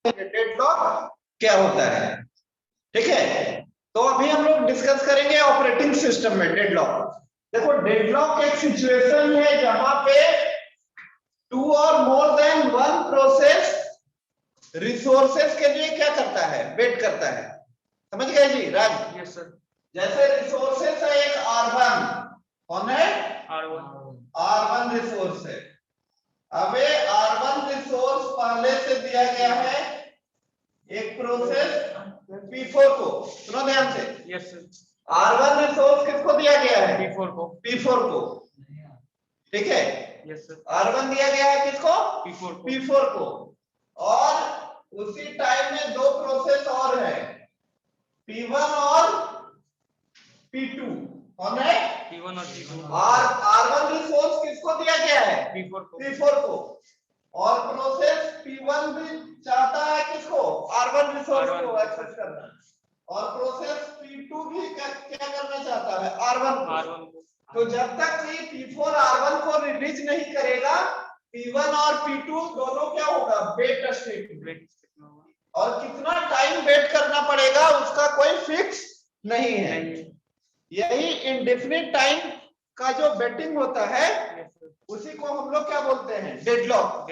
Deadlock क्या होता है, ठीक है। तो अभी हम लोग डिस्कस करेंगे ऑपरेटिंग सिस्टम में डेडलॉक। देखो डेडलॉक एक सिचुएशन है जहां पे टू और more then one process resources के लिए क्या करता है, वेट करता है। समझ गए जी राज? Yes sir. जैसे रिसोर्सेस है एक R1, कौन है? R1 रिसोर्स है। अब R1 रिसोर्स पहले से दिया गया है एक प्रोसेस P4 को, सुनो ध्यान से। Yes sir. R1 रिसोर्स किसको दिया गया है? P4 को, ठीक है। Yes sir. R1 दिया गया है किसको? P4 को। और उसी टाइम में दो प्रोसेस और है, P1 और P2, कौन है? P1 और P2। और R1 रिसोर्स किसको दिया गया है? P4 को। और प्रोसेस P1 भी चाहता है किसको? R1 रिसोर्स को एक्सेस करना। और प्रोसेस P2 भी क्या करना चाहता है? R1 को। तो जब तक ये P4 R1 को रिलीज नहीं करेगा, P1 और P2 दोनों क्या होगा? वेट स्टेट में। और कितना टाइम वेट करना पड़ेगा उसका कोई फिक्स नहीं है। यही इंडेफिनिट टाइम का जो वेटिंग होता है उसी को हम लोग क्या बोलते हैं? डेडलॉक।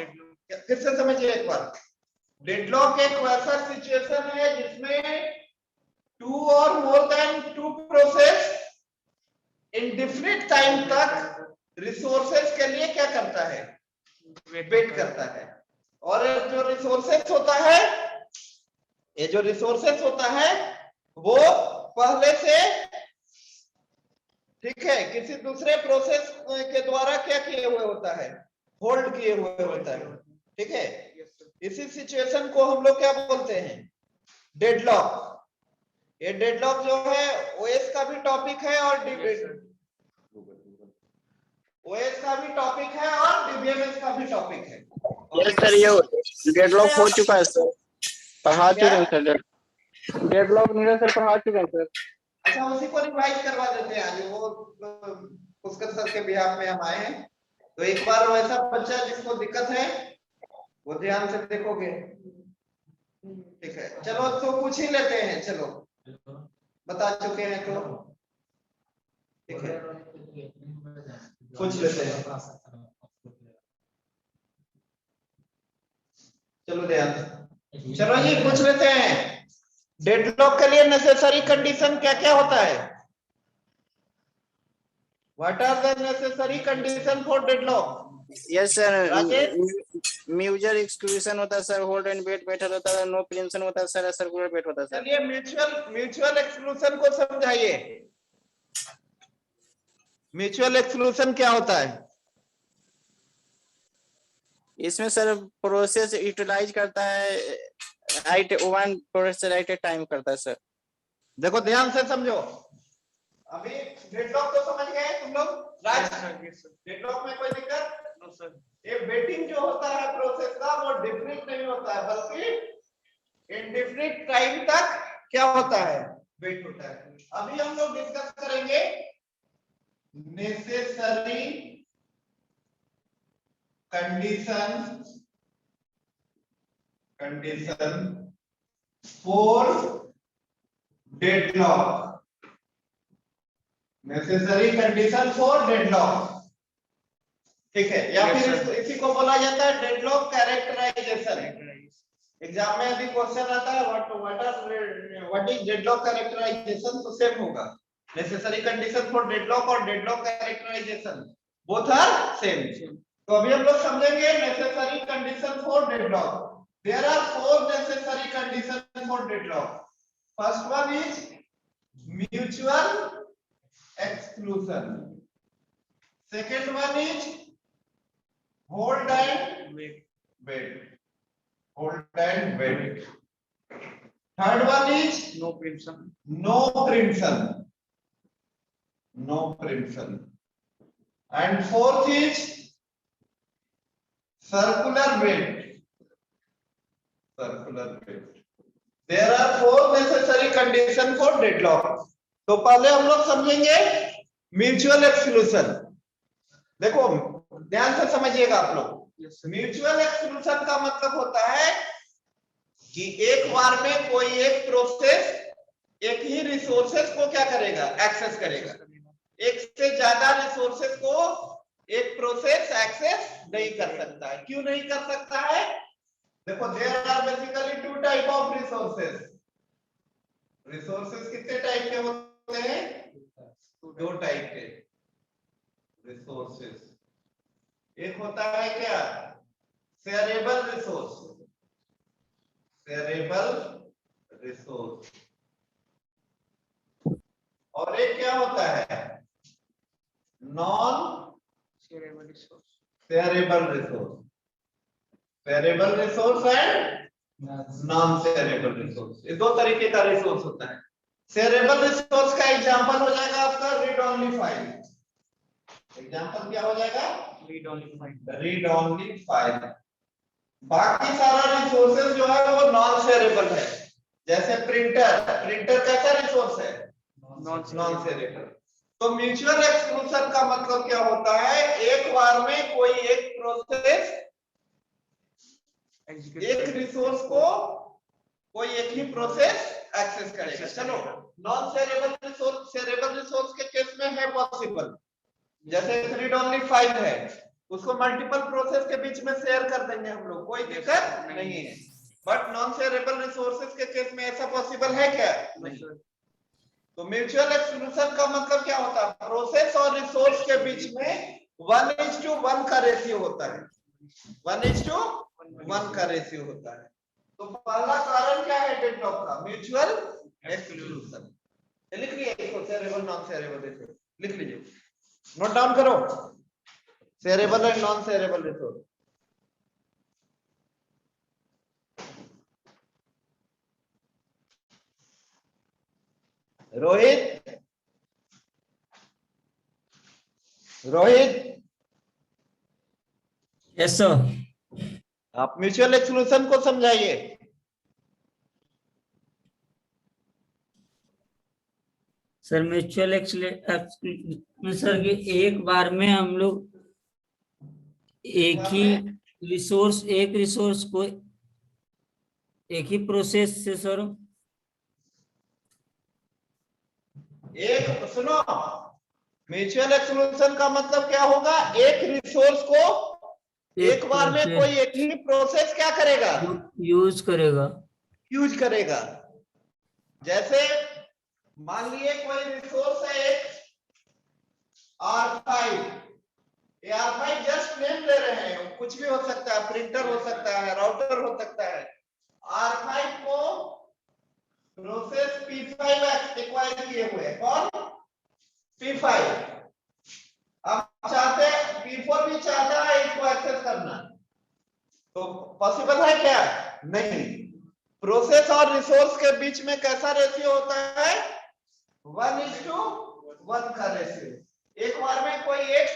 फिर से समझिए एक बार। डेडलॉक एक वैसा सिचुएशन है जिसमें टू और more than two process indefinite time तक रिसोर्सेज के लिए क्या करता है? वेट करता है। और जो रिसोर्सेज होता है, ये जो रिसोर्सेज होता है वो पहले से, ठीक है, किसी दूसरे प्रोसेस के द्वारा क्या किए हुए होता है? होल्ड किए हुए होता है, ठीक है। इसी सिचुएशन को हम लोग क्या बोलते हैं? डेडलॉक। ये डेडलॉक जो है ओएस का भी टॉपिक है और ओएस का भी टॉपिक है और डीबीएमएस का भी टॉपिक है। यस सर, ये डेडलॉक हो चुका है सर, पढ़ा चुके हैं सर। डेडलॉक नीरज सर पढ़ा चुके हैं सर। अच्छा, उसी को रिवाइज करवा देते हैं आज। वो पुष्कर सर के बिहाफ में हम आए हैं, तो एक बार वैसा बच्चा जिसको दिक्कत है वो ध्यान से देखोगे, ठीक है। चलो तो पूछ ही लेते हैं, चलो बता चुके हैं तो ठीक है, पूछ लेते हैं। चलो ध्यान से, चलो जी पूछ लेते हैं। डेडलॉक के लिए नेसेसरी कंडीशन क्या क्या होता है? What are the necessary condition for deadlock? Yes sir, mutual exclusion होता है sir, hold and wait method होता है, नो प्रिवेंशन होता है सर, सर्कुलर वेट होता है सर। चलिए म्यूचुअल एक्सक्लूजन को समझाइए। म्यूचुअल एक्सक्लूजन क्या होता है? इसमें सर प्रोसेस यूटिलाइज करता है, right one process right time करता है सर। देखो ध्यान से समझो। अभी डेडलॉक तो समझ गए तुम लोग? डेडलॉक में कोई दिक्कत? No sir. ये वेटिंग जो होता है प्रोसेस का वो डेफिनिट नहीं होता है, बल्कि इनडेफिनिट टाइम तक क्या होता है? वेट होता है। अभी हम लोग डिस्कस करेंगे necessary condition for deadlock. Necessary condition for deadlock, ठीक है। या फिर इसी को बोला जाता है डेडलॉक कैरेक्टराइजेशन। एग्जाम में यदि क्वेश्चन आता है व्हाट इज डेडलॉक कैरेक्टराइजेशन, तो सेम होगा। नेसेसरी कंडीशन फॉर डेडलॉक और deadlock characterization both are same. तो अभी हम लोग समझेंगे necessary condition for deadlock. There are four necessary condition for deadlock. First one is mutual exclusion. Second one is hold and wait. Hold and wait. Third one is no preemption. And fourth is circular wait. There are four necessary conditions for deadlock. तो पहले हम लोग समझेंगे mutual exclusion. देखो ध्यान से समझिएगा आप लोग। म्यूचुअल एक्सक्लूशन का मतलब होता है कि एक बार में कोई एक प्रोसेस एक ही रिसोर्सेस को क्या करेगा, एक्सेस करेगा। एक से ज्यादा रिसोर्सेस को एक प्रोसेस एक्सेस नहीं कर सकता है। क्यों नहीं कर सकता है? देखो there are basically two type of resources. Resources कितने टाइप के होते हैं? दो टाइप के रिसोर्सेस। एक होता है क्या, शेयरेबल रिसोर्स, शेयरेबल रिसोर्स। और एक क्या होता है, non shareable resource. Shareable resource, shareable resource and non shareable resource, ये दो तरीके का रिसोर्स होता है। शेयरेबल रिसोर्स का एग्जांपल हो जाएगा आपका रीड ओनली फाइल। एग्जांपल क्या हो जाएगा, read only file. Read only file. बाकी सारा रिसोर्सेज जो है वो नॉन शेयरेबल है। जैसे प्रिंटर, प्रिंटर कैसा रिसोर्स है, नॉन शेयरेबल। तो म्यूचुअल एक्सक्लूशन का मतलब क्या होता है, एक बार में कोई एक प्रोसेस एक रिसोर्स को कोई एक ही प्रोसेस एक्सेस करेगा। चलो non shareable resource, shareable resource के केस में है पॉसिबल, जैसे रीड ओनली फाइल है, उसको मल्टीपल प्रोसेस के बीच में शेयर कर देंगे हम लोग, कोई दिक्कत नहीं है। बट नॉन शेयरेबल रिसोर्सेज के केस में ऐसा पॉसिबल है क्या? नहीं। तो म्यूचुअल एक्सक्लूशन का मतलब क्या होता है, प्रोसेस और रिसोर्स के बीच में 1:1 का रेशियो होता है। 1:1 का रेशियो होता है। तो पहला कारण क्या है डेडलॉक का, म्यूचुअल एक्सक्लूशन। लिख लीजिए इसको, शेयरेबल नॉन शेयरेबल रिसोर्स लिख लीजिए, नोट डाउन करो, shareable and non shareable resource. Rohit, Rohit, yes sir. आप म्यूचुअल एक्सक्लूशन को समझाइए। सर म्यूचुअल एक्सक्लूशन सर कि एक बार में हम लोग एक ही रिसोर्स, एक रिसोर्स को एक ही प्रोसेस से सर, एक सुनो, म्यूचुअल एक्सक्लूशन का मतलब क्या होगा, एक रिसोर्स को एक बार में कोई एक ही प्रोसेस क्या करेगा, यूज करेगा, यूज करेगा। जैसे मान लिए कोई रिसोर्स है एक R5, R5 जस्ट नेम ले रहे हैं, कुछ भी हो सकता है, प्रिंटर हो सकता है, राउटर हो सकता है। R5 को प्रोसेस P5 एक्वायर किए हुए, कौन, P5। अब चाहते हैं P4 भी चाहता है इसको एक्सेस करना, तो पॉसिबल है क्या? नहीं। प्रोसेस और रिसोर्स के बीच में कैसा रेशियो होता है, 1:1 का रेशियो। एक बार में कोई एक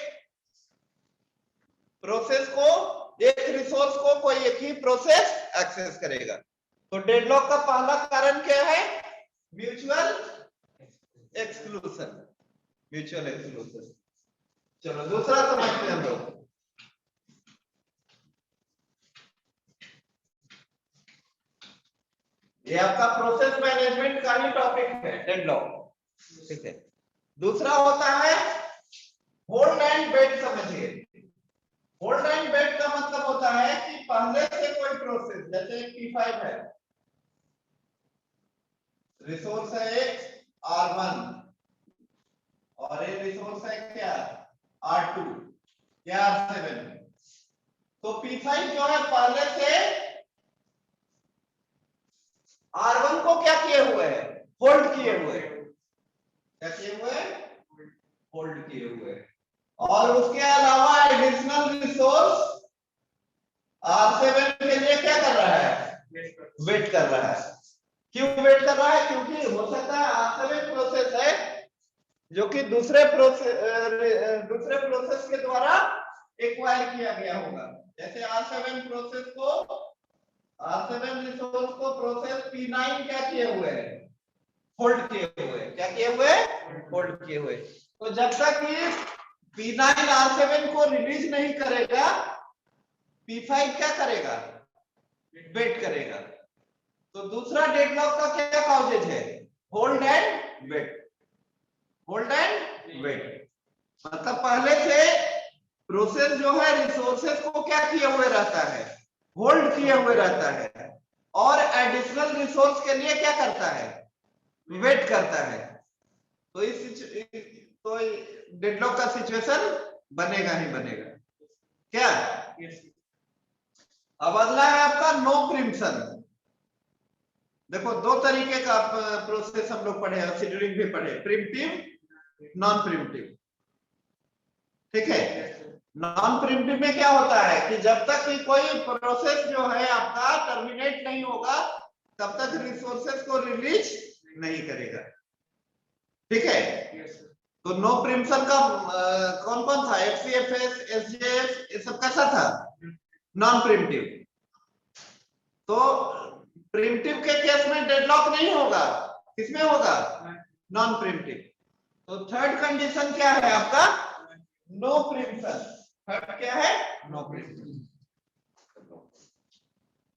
प्रोसेस को, एक रिसोर्स को कोई एक ही प्रोसेस एक्सेस करेगा। तो डेडलॉक का पहला कारण क्या है, म्यूचुअल एक्सक्लूशन, म्यूचुअल एक्सक्लूशन। चलो दूसरा समझते हैं हम लोग। ये आपका प्रोसेस मैनेजमेंट का ही टॉपिक है, डेडलॉक, ठीक है। दूसरा होता है होल्ड एंड वेट। समझिए, होल्ड एंड वेट का मतलब होता है कि पहले से कोई प्रोसेस, जैसे P5 है, रिसोर्स है एक R1 और एक रिसोर्स है क्या R2 या R7। तो P5 जो है पहले से R1 को क्या किए हुए है, होल्ड किए हुए, क्या किए हुए, होल्ड किए हुए। और उसके अलावा एडिशनल रिसोर्स R7 के लिए क्या कर रहा है, वेट कर रहा है। क्यों वेट कर रहा है, क्योंकि हो सकता है R7 प्रोसेस है जो कि दूसरे प्रोसेस के द्वारा एक्वायर किया गया होगा। जैसे R7 प्रोसेस को, R7 रिसोर्स को प्रोसेस P9 क्या किए हुए है, होल्ड किए हुए, क्या किए हुए, होल्ड किए हुए। तो जब तक कि P9R7 को रिलीज नहीं करेगा, P5 क्या करेगा, वेट करेगा। तो दूसरा डेडलॉक का क्या कॉजेज है, hold and wait, hold and wait. मतलब पहले से प्रोसेस जो है रिसोर्सेज को क्या किए हुए रहता है, होल्ड किए हुए रहता है, और एडिशनल रिसोर्स के लिए क्या करता है, वेट करता है। तो इस तो डेडलॉक का सिचुएशन बनेगा ही बनेगा क्या। अब अगला है आपका नो प्रिम्पशन। देखो दो तरीके का प्रोसेस हम लोग पढ़े हैं, शेड्यूलिंग भी पढ़े, प्रिमिटिव नॉन प्रिमिटिव। ठीक है, नॉन प्रिमिटिव में क्या होता है कि जब तक कि कोई प्रोसेस जो है आपका टर्मिनेट नहीं होगा तब तक रिसोर्सेज को रिलीज नहीं करेगा। ठीक है, तो नो प्रिम्पशन का कौन कौन था, एफसीएफएस, एसजेएफ, ये सब कैसा था, नॉन प्रिमिटिव। तो प्रिमिटिव के केस में डेडलॉक नहीं होगा, किसमें होगा, नॉन प्रिमिटिव। तो थर्ड कंडीशन क्या है आपका, नो प्रिम्पशन। थर्ड क्या है, नो प्रिम्पशन।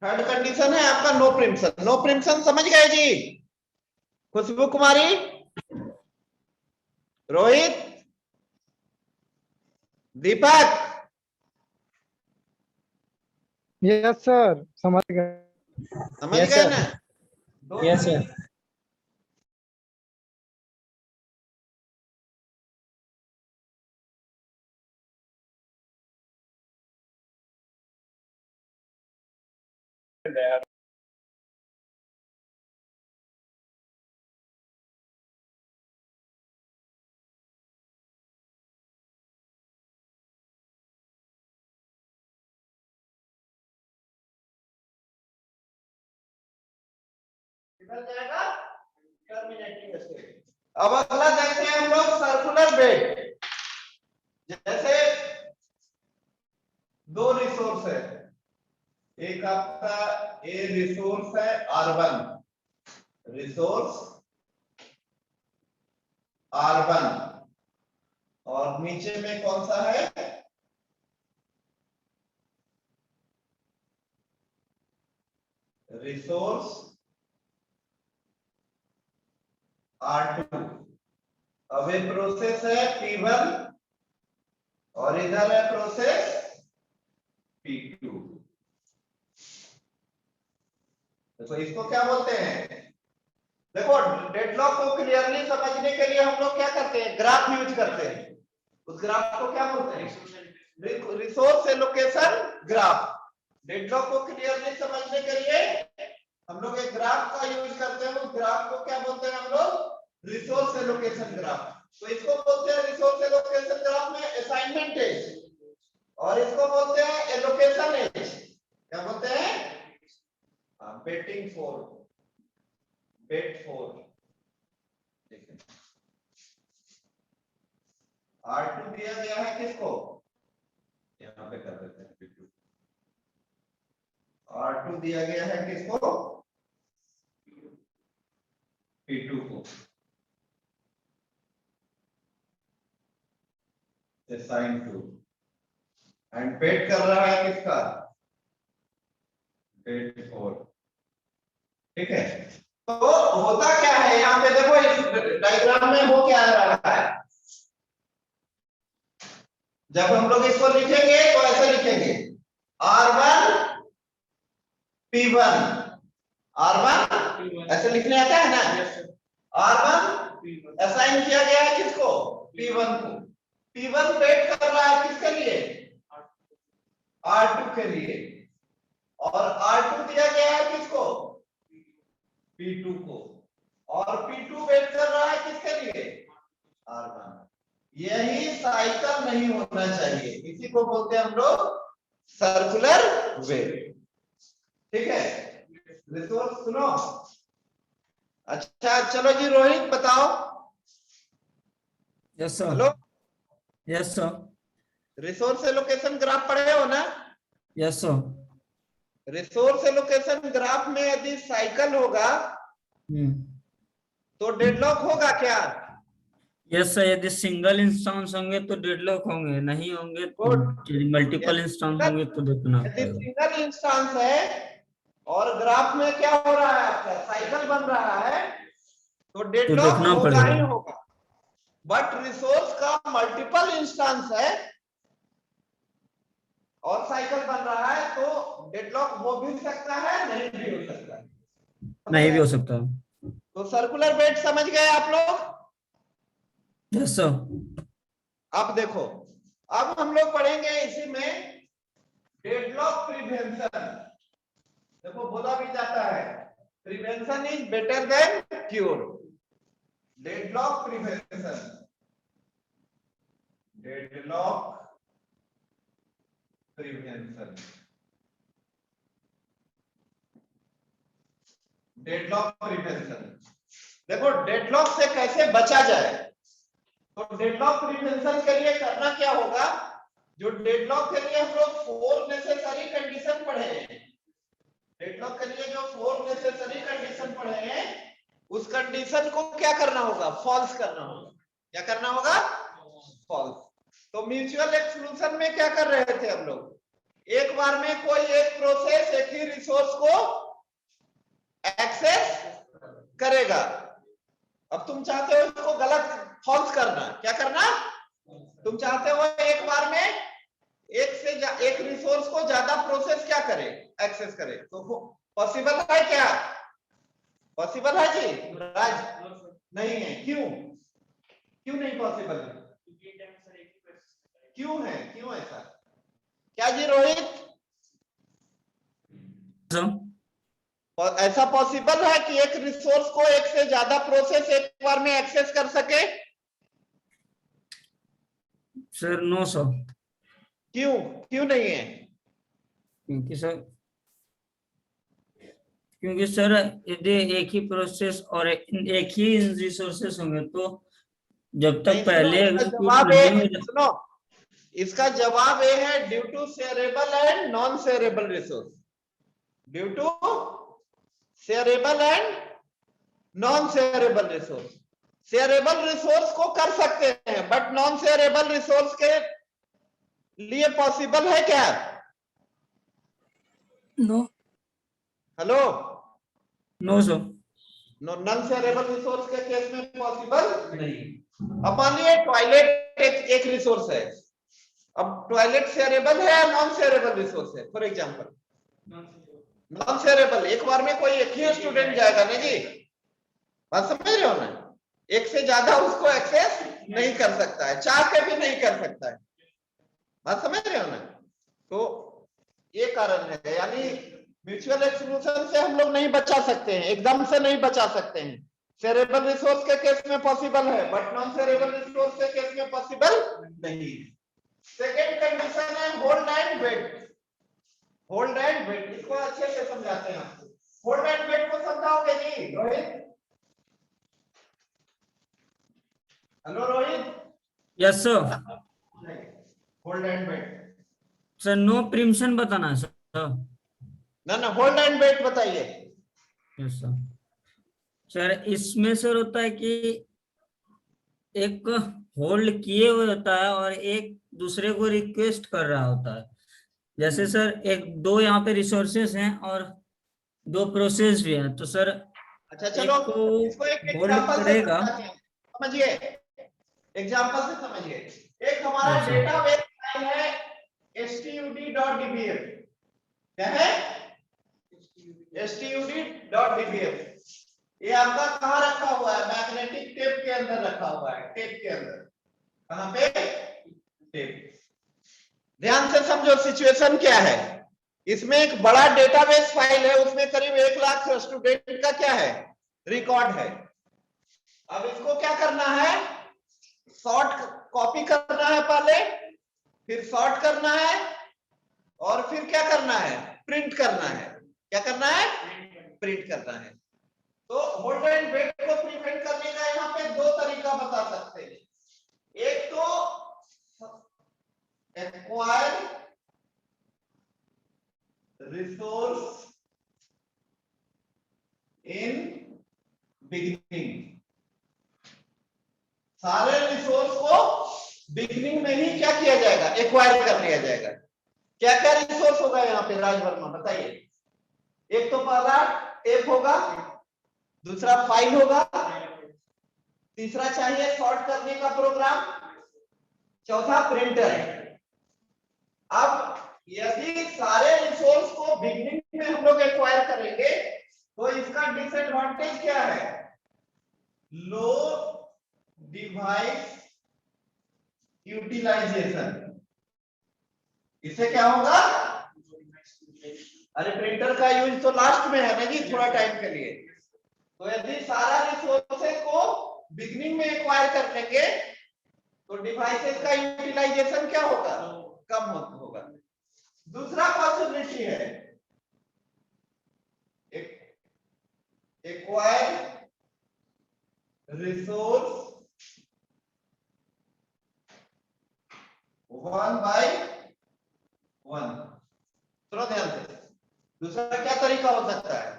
थर्ड कंडीशन है आपका नो प्रिम्पशन। नो प्रिम्पशन समझ गए जी, खुशबू कुमारी, रोहित, दीपक? यस सर, समझ गए। समझ गए ना? Yes sir. इधर जाएगा टर्मिनेटिंग स्टेट। अब अगला देखते हैं हम लोग सर्कुलर बेड। जैसे दो रिसोर्स है, एक आपका ए रिसोर्स है R1, रिसोर्स R1, और नीचे में कौन सा है, रिसोर्स R2। अब ये प्रोसेस है P1 और इधर है प्रोसेस P2। तो इसको क्या बोलते हैं, देखो डेडलॉक को क्लियरली समझने के लिए हम लोग क्या करते हैं, ग्राफ यूज करते हैं। उस ग्राफ को क्या बोलते हैं, रिसोर्स एलोकेशन ग्राफ। डेडलॉक को क्लियरली समझने के लिए हम लोग एक ग्राफ का यूज करते हैं। उस ग्राफ को क्या बोलते हैं हम लोग, रिसोर्स एलोकेशन ग्राफ। तो इसको बोलते हैं रिसोर्स एलोकेशन ग्राफ में असाइनमेंट एज, और इसको बोलते हैं एलोकेशन एज। क्या बोलते हैं, बेटिंग फोर, बेट फोर। R2 दिया गया है किसको, यहां पे कर देते हैं, R2 दिया गया है किसको, P2 को। असाइन टू, एंड पेड कर रहा है किसका, पेड 4। ठीक है, तो होता क्या है यहाँ पे, देखो इस डायग्राम में हो क्या रहा है। जब हम लोग इसको लिखेंगे तो ऐसे लिखेंगे, R1 P1, R1 ऐसे लिखने आता है ना, R1 असाइन किया गया है किसको, P1 को। P1 वेट कर रहा है किसके लिए, R2 के लिए, और R2 दिया गया है किसको, P2 को, और P2 वेट कर रहा है किसके लिए, R1। यही साइकिल नहीं होना चाहिए, इसी को बोलते हैं हम लोग सर्कुलर वेव। ठीक है, रिसोर्स सुनो। अच्छा चलो जी, रोहित बताओ। Yes sir. Hello, yes sir. Resource allocation graph पढ़े हो ना? Yes sir. Resource allocation graph में यदि साइकिल होगा तो डेडलॉक होगा क्या, यस सर, यदि सिंगल इंस्टेंस होंगे तो डेडलॉक होंगे, नहीं होंगे तो मल्टीपल इंस्टेंस होंगे तो देखना यदि पड़ेगा। सिंगल इंस्टेंस है और ग्राफ में क्या हो रहा है, आपका साइकिल बन रहा है, तो तो डेडलॉक देखना होगा ही पड़ेगा। होगा। बट रिसोर्स का मल्टीपल इंस्टेंस है और साइकिल बन रहा है, तो डेडलॉक हो भी सकता है, नहीं भी हो सकता है। नहीं भी हो सकता। तो सर्कुलर बेड समझ गए आप लोग? Yes sir. अब देखो, अब हम लोग पढ़ेंगे इसी में डेडलॉक प्रिवेंशन। देखो बोला भी जाता है prevention is better than cure. Deadlock prevention, deadlock prevention, deadlock prevention. देखो डेडलॉक से कैसे बचा जाए, तो डेडलॉक प्रिवेंशन के लिए करना क्या होगा, जो डेडलॉक के लिए हम लोग 4 नेसेसरी कंडीशन पढ़े हैं, डेडलॉक के लिए जो 4 नेसेसरी कंडीशन पढ़े हैं, उस कंडीशन को क्या करना होगा, फॉल्स करना होगा। क्या करना होगा, फॉल्स। तो म्यूचुअल एक्सक्लूजन में क्या कर रहे थे हम लोग, एक बार में कोई एक प्रोसेस एक ही रिसोर्स को एक्सेस करेगा। अब तुम चाहते हो इसको गलत, फॉल्स करना, क्या करना, तुम चाहते हो एक बार में एक रिसोर्स को ज्यादा प्रोसेस क्या करे, एक्सेस करे। तो पॉसिबल है क्या, पॉसिबल है जी राज? नहीं है। क्यों, क्यों नहीं पॉसिबल है, क्यों है, क्यों ऐसा, क्या जी रोहित? और ऐसा पॉसिबल है कि एक रिसोर्स को एक से ज्यादा प्रोसेस एक बार में एक्सेस कर सके? Sir no sir. क्यों, क्यों नहीं है? क्योंकि सर यदि एक ही प्रोसेस और एक ही रिसोर्सेस होंगे तो जब नहीं तक सुनो, पहले इसका एग्जीक्यूट जवाब नहीं है, हो जाए। सुनो इसका जवाब ये है, due to shareable and non shareable resource. Due to shareable and non shareable resource. Shareable resource को कर सकते हैं, बट नॉन शेयरेबल रिसोर्स के लिए पॉसिबल है क्या? No. Hello, no sir. Non shareable resource के केस में पॉसिबल नहीं। अब मान लिए टॉयलेट एक रिसोर्स है, अब टॉयलेट शेयरेबल है या नॉन शेयरेबल रिसोर्स है? फॉर एग्जांपल नॉन शेयरेबल, एक बार में कोई एक ही स्टूडेंट जाएगा ना जी, बात समझ रहे हो ना, एक से ज्यादा उसको एक्सेस नहीं कर सकता है, चाह के भी नहीं कर सकता है, बात समझ रहे हो ना। तो ये कारण है, यानी म्यूचुअल एक्सक्लूजन से हम लोग नहीं बचा सकते हैं, एकदम से नहीं बचा सकते हैं। शेयरेबल रिसोर्स के केस में पॉसिबल है, बट नॉन शेयरेबल रिसोर्स के केस में पॉसिबल नहीं। सेकेंड कंडीशन है hold and wait. Hold and wait, इसको अच्छे से समझाते हैं आपको। होल्ड एंड वेट को समझाओगे जी Rohit? Hello Rohit? Yes sir. Hold and wait, sir no preemption बताना है सर। ना होल्ड एंड वेट बताइए। Yes sir. सर इसमें सर होता है कि एक होल्ड किए हुए होता है और एक दूसरे को रिक्वेस्ट कर रहा होता है। जैसे सर एक दो यहाँ पे रिसोर्सेस हैं और दो प्रोसेस भी हैं, तो सर अच्छा एक चलो, को इसको एक होल्ड एग्जांपल से करेगा। समझाते हैं, समझिए, एग्जांपल से समझिए। एक हमारा यस सर। डेटाबेस फाइल है stud.dbf, क्या है stud.dbf। ये आपका कहाँ रखा हुआ है, मैग्नेटिक टेप के अंदर रखा हुआ है, टेप के अंदर, कहाँ पे, टेप। ध्यान से समझो सिचुएशन क्या है, इसमें एक बड़ा डेटाबेस फाइल है, उसमें करीब 1 लाख स्टूडेंट का क्या है, रिकॉर्ड है। अब इसको क्या करना है, शॉर्ट कॉपी करना है पहले, फिर शॉर्ट करना है, और फिर क्या करना है, प्रिंट करना है। क्या करना है, प्रिंट करना है। तो होल्ड एंड वेट को प्रिवेंट करने का यहाँ पे 2 तरीका बता सकते हैं। एक तो एक्वायर रिसोर्स इन बिगिनिंग, सारे बिगनिंग में ही क्या किया जाएगा, एक्वायर कर लिया जाएगा। क्या क्या रिसोर्स होगा यहाँ पे राज वर्मा बताइए। एक तो पहला टेप होगा, दूसरा फाइल होगा, तीसरा चाहिए सॉर्ट करने का प्रोग्राम, चौथा प्रिंटर। अब यदि सारे रिसोर्स को बिगनिंग में हम लोग एक्वायर करेंगे तो इसका डिसएडवांटेज क्या है, लो डिवाइस यूटिलाइजेशन। इससे क्या होगा, अरे प्रिंटर का यूज तो लास्ट में है ना जी, थोड़ा टाइम के लिए। तो यदि सारा रिसोर्सेज को बिगनिंग में एक्वायर कर लेंगे तो डिवाइसेस का यूटिलाइजेशन क्या होगा, कम होगा। दूसरा पॉसिबिलिटी है एक्वायर रिसोर्स 1 by 1। सुनो ध्यान से, दूसरा क्या तरीका हो सकता है,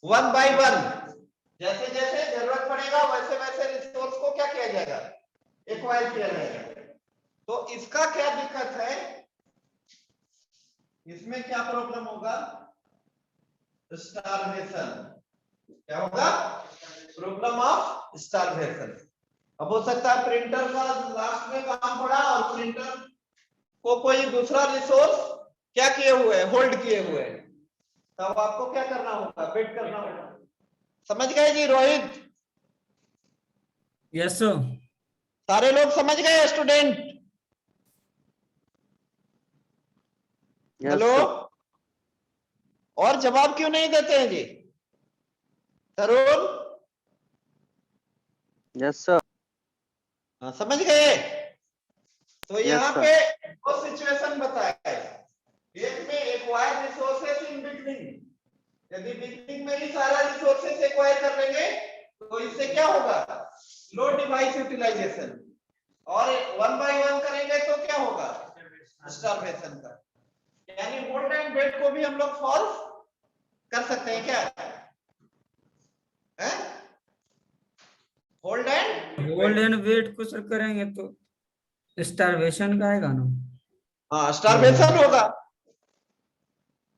1 by 1। जैसे जैसे जरूरत पड़ेगा वैसे वैसे रिसोर्स को क्या किया जाएगा, एक्वायर किया जाएगा। तो इसका क्या दिक्कत है, इसमें क्या प्रॉब्लम होगा, स्टारवेशन। क्या होगा, प्रॉब्लम ऑफ स्टारवेशन। अब हो सकता है प्रिंटर का लास्ट में काम पड़ा और प्रिंटर को कोई दूसरा रिसोर्स क्या किए हुए है, होल्ड किए हुए है, तब आपको क्या करना होगा, वेट करना होगा। समझ गए जी रोहित? Yes sir. सारे लोग समझ गए स्टूडेंट? हेलो, और जवाब क्यों नहीं देते हैं जी? तरुण? Yes sir. हाँ, समझ गए? तो यहाँ sir. पे दो सिचुएशन बताया है। एक में एक्वायर रिसोर्सेस इन बिगनिंग, यदि बिगनिंग में ही सारा रिसोर्सेस एक्वायर कर लेंगे तो इससे क्या होगा, लो डिवाइस यूटिलाइजेशन। और 1 by 1 करेंगे तो क्या होगा, स्टारवेशन का। यानी होल्ड एंड वेट को भी हम लोग फॉल्स कर सकते हैं क्या, होल्ड एंड वेट को सर करेंगे तो स्टारवेशन का आएगा ना। हाँ, स्टारवेशन होगा।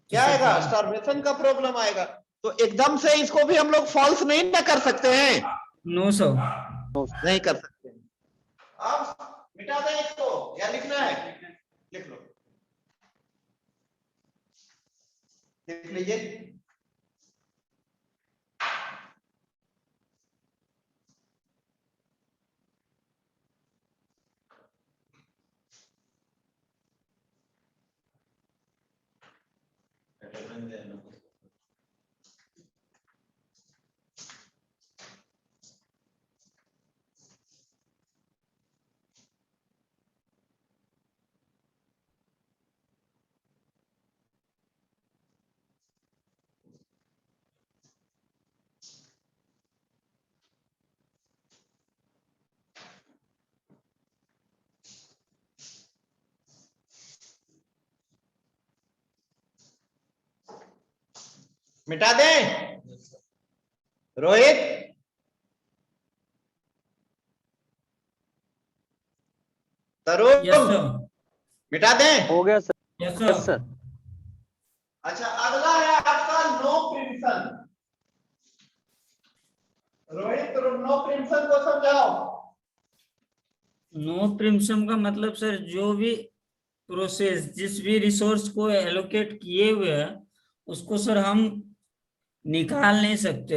क्या सर आएगा, स्टारवेशन का प्रॉब्लम आएगा। तो एकदम से इसको भी हम लोग फॉल्स नहीं ना कर सकते हैं, नो सर। नहीं कर सकते। अब मिटा दें इसको या लिखना है, लिख लो, लिख लीजिए। मिटा दें रोहित? तरुण? Yes sir. मिटा दें? हो गया sir. Yes yes sir. Sir. अच्छा, अगला है आपका no preemption. Rohit, no preemption को समझाओ। नो प्रिम्पशन का मतलब सर, जो भी प्रोसेस जिस भी रिसोर्स को एलोकेट किए हुए है उसको सर हम निकाल नहीं सकते।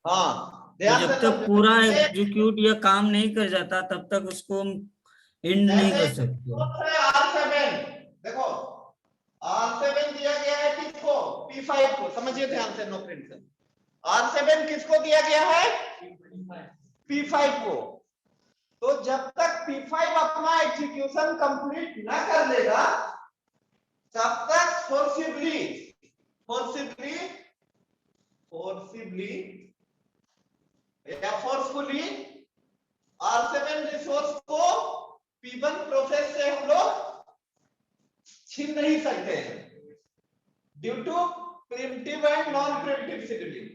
हाँ, तो ध्यान जब से तक समझो। पूरा एग्जीक्यूट या काम नहीं कर जाता तब तक उसको हम एंड नहीं कर सकते। R7, देखो R7 दिया गया है किसको, P5 को। समझिए ध्यान से, नो प्रिम्पशन। R7 किसको दिया गया है, P5 को। तो जब तक P5 अपना एग्जीक्यूशन कंप्लीट ना कर लेगा तब तक फोर्सिबली या फोर्सफुली R7 रिसोर्स को P1 प्रोसेस से हम लोग छीन नहीं सकते हैं, due to preemptive and non preemptive scheduling.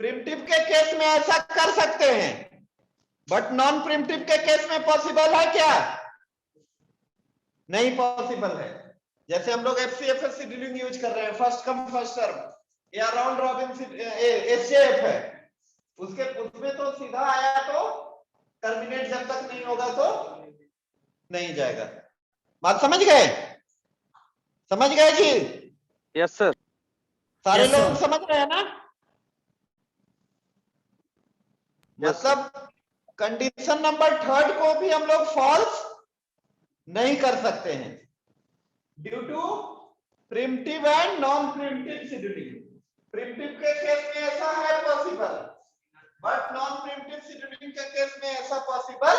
Preemptive के केस में ऐसा कर सकते हैं, बट नॉन प्रिमिटिव के केस में पॉसिबल है क्या, नहीं पॉसिबल है। जैसे हम लोग एफसीएफ शेड्यूलिंग यूज कर रहे हैं, फर्स्ट कम फर्स्ट सर्व या राउंड रॉबिन एसजेएफ है, उसमें तो सीधा आया तो टर्मिनेट जब तक नहीं होगा तो नहीं जाएगा। बात समझ गए? समझ गए जी? Yes sir. सारे Yes, लोग sir. समझ रहे हैं ना? मतलब कंडीशन नंबर थर्ड को भी हम लोग फॉल्स नहीं कर सकते हैं due to preemptive and non preemptive scheduling. Preemptive के केस में ऐसा है possible, but non preemptive scheduling के केस में ऐसा पॉसिबल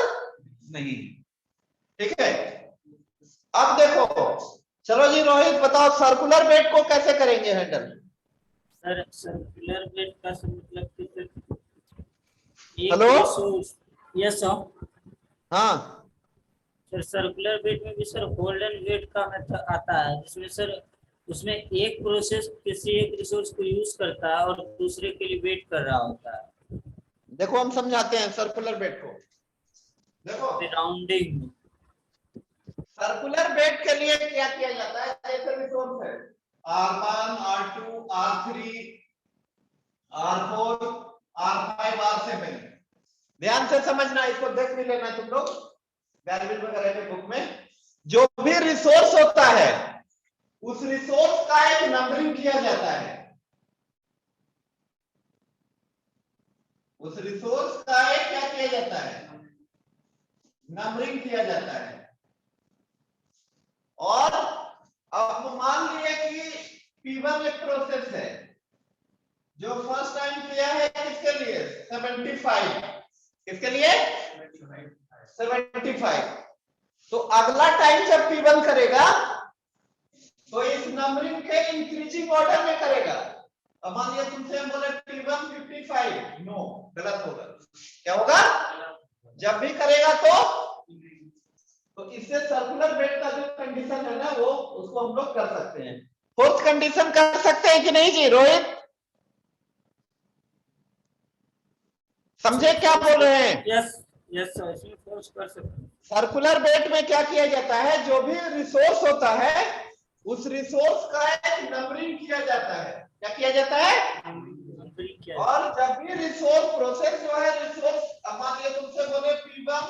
नहीं। ठीक है, अब देखो, चलो जी रोहित बताओ सर्कुलर बेड को कैसे करेंगे हैंडल? सर सर्कुलर बेड का सर मतलब कि sir hello? Resource. Yes sir. हाँ सर सर्कुलर बेड में भी सर गोल्डन वेट का मेथड आता है, जिसमें सर उसमें एक प्रोसेस किसी एक रिसोर्स को यूज करता है और दूसरे के लिए वेट कर रहा होता है। देखो हम समझाते हैं सर्कुलर बेड को। देखो राउंडिंग। सर्कुलर बेड के लिए क्या किया जाता है? जैसे रिसोर्स है R1, R2, R3, R4, R5, R7। ध्यान से समझना, इसको देख भी लेना तुम लोग गैलविन वगैरह के बुक में। जो भी रिसोर्स होता है उस रिसोर्स का एक नंबरिंग किया जाता है, उस रिसोर्स का एक क्या किया जाता है? नंबरिंग किया जाता है। और अब मान लिया कि P1 एक प्रोसेस है जो फर्स्ट टाइम किया है, किसके लिए? 75। किसके लिए? 75। तो अगला टाइम जब P1 करेगा तो इस नंबरिंग के इंक्रीजिंग ऑर्डर में करेगा। अब मान लिया तुमसे हम बोले P1 55, नो, गलत होगा। क्या होगा? जब भी करेगा तो इससे सर्कुलर बेड का जो कंडीशन है ना, वो उसको हम लोग कर सकते हैं। फोर्थ कंडीशन कर सकते हैं कि नहीं जी रोहित? समझे क्या बोल रहे हैं? यस यस सर, इसमें फोर्स कर सकते हैं। सर्कुलर बेड में क्या किया जाता है? जो भी रिसोर्स होता है उस रिसोर्स का एक नंबरिंग किया जाता है। क्या किया जाता है? नंबरिंग किया और जब भी रिसोर्स प्रोसेस जो है, रिसोर्स मान लिया तुमसे बोले P1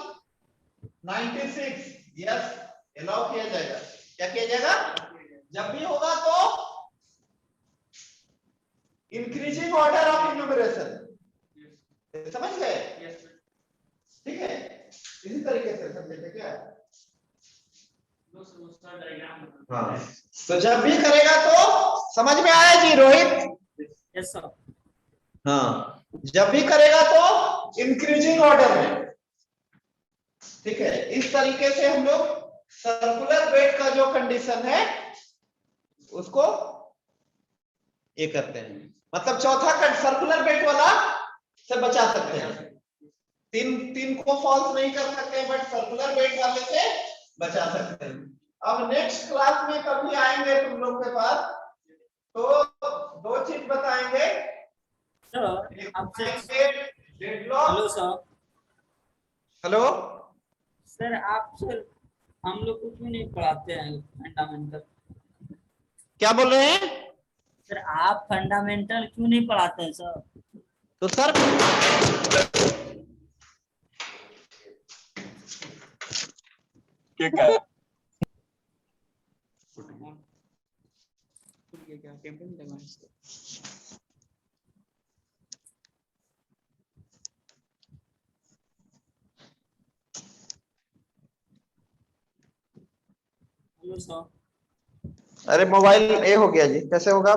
96, यस अलाउ किया जाएगा। क्या किया जाएगा? जब भी होगा तो इंक्रीजिंग ऑर्डर ऑफ इन्यूमरेशन। समझ गए? ठीक है, इसी तरीके से समझे थे क्या? हाँ, तो जब भी करेगा तो समझ में आया जी रोहित? Yes sir. हाँ, जब भी करेगा तो इंक्रीजिंग ऑर्डर में। ठीक है, इस तरीके से हम लोग सर्कुलर बेड का जो कंडीशन है उसको ये करते हैं। मतलब चौथा कट सर्कुलर बेड वाला से बचा सकते हैं। तीन को फॉल्स नहीं कर सकते, बट सर्कुलर बेड वाले से बचा सकते हैं। अब नेक्स्ट क्लास में कभी आएंगे तुम लोग के पास तो दो चीज बताएंगे। सर आपसे deadlock. Hello sir. Hello sir आप सर हम लोग को क्यों नहीं पढ़ाते हैं फंडामेंटल? क्या बोल रहे हैं? सर आप फंडामेंटल क्यों नहीं पढ़ाते हैं सर? तो सर क्या हेलो सर। अरे मोबाइल ए हो गया जी, कैसे होगा?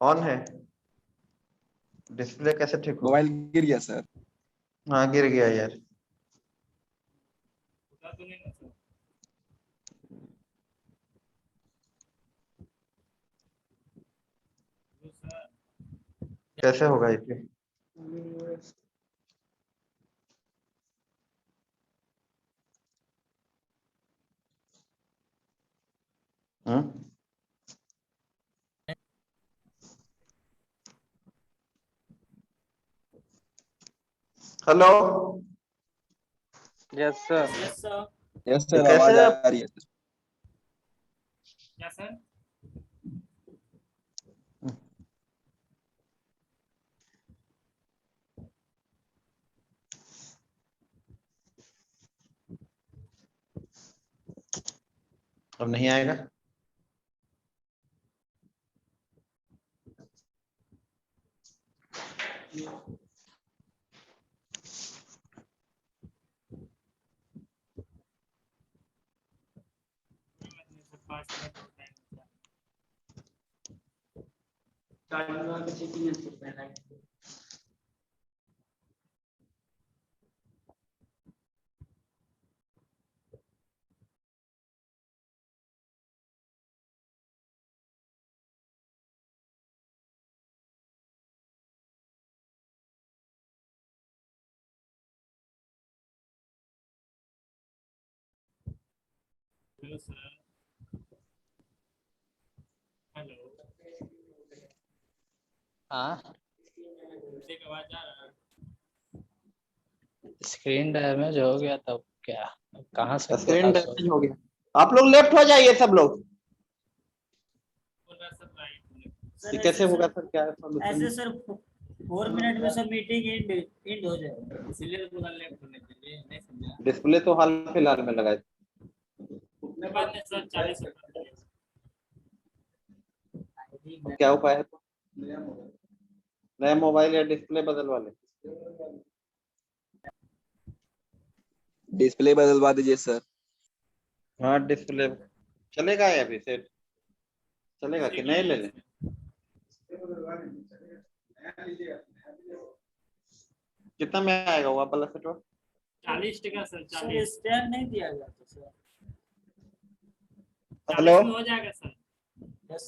ऑन है, डिस्प्ले कैसे ठीक हो? मोबाइल गिर गया सर। हाँ गिर गया यार। कैसे होगा इसे? Hello yes sir. Yes sir. Yes तो सर, आवाज कैसे आ रही है सर। क्या सर? अब नहीं आएगा? Hello sir. हेलो। हाँ, एक आवाज आ रहा है? स्क्रीन डैमेज हो गया तब क्या, कहाँ से स्क्रीन पता डैमेज हो गया। आप लोग लेफ्ट हो जाइए सब लोग। बोल रहा सर राइट। ये कैसे होगा सर? क्या ऐसे है? सर 4 मिनट में सब मीटिंग एंड हो जाएगा, इसलिए तो बोला लेफ्ट होने के लिए, नहीं समझा? डिस्प्ले तो हाल फिलहाल में लगाए। बात नहीं सर, 40 क्या उपाय है? नया मोबाइल या डिस्प्ले बदलवा ले। डिस्प्ले बदलवा दीजिए सर। हाँ डिस्प्ले चलेगा या अभी सेट चलेगा कि नहीं ले ले? कितना में आएगा वो वाला सेट? 40 टका सर, 40 स्टैंड नहीं दिया गया था सर। हेलो 40 में हो जाएगा सर।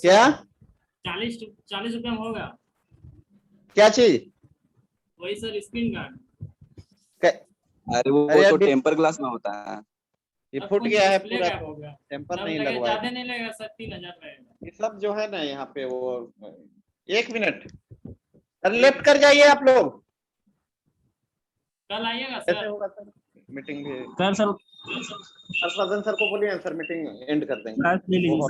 क्या 40 रुपए में होगा। क्या चीज? वही सर, स्क्रीन गार्ड। अरे वो अरे तो यार टेम्पर ग्लास में होता है। ये अब फूट कुछ गया है डिस्प्ले पूरा, गायब हो गया। टेम्पर तब नहीं लगे लगवाया। ज्यादा नहीं लगेगा सर, 3000 लगेगा। ये सब जो है ना यहाँ पे वो, एक मिनट, अरे लेफ्ट कर जाइए आप लोग। कल आइएगा कैसे सर। होगा सर? मीटिंग भी सर हर्षवर्धन सर को बोलिए सर, मीटिंग एंड कर देंगे। वो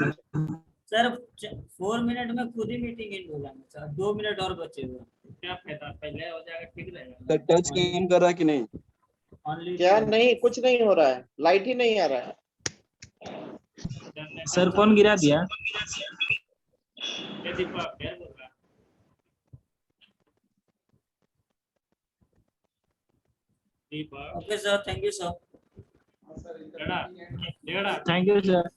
सर 4 मिनट में खुद ही मीटिंग एंड हो जाएगा सर, 2 मिनट और बचेगा। क्या फायदा, पहले हो जाएगा ठीक सर रहेगा। टच स्कैन कर रहा है कि नहीं? ओनली क्या नहीं, कुछ नहीं हो रहा है, लाइट ही नहीं आ रहा है। सर कौन गिरा दिया? ये दीपक क्या बोल रहा है? Deepak. Okay sir, thank you sir. Thank you sir.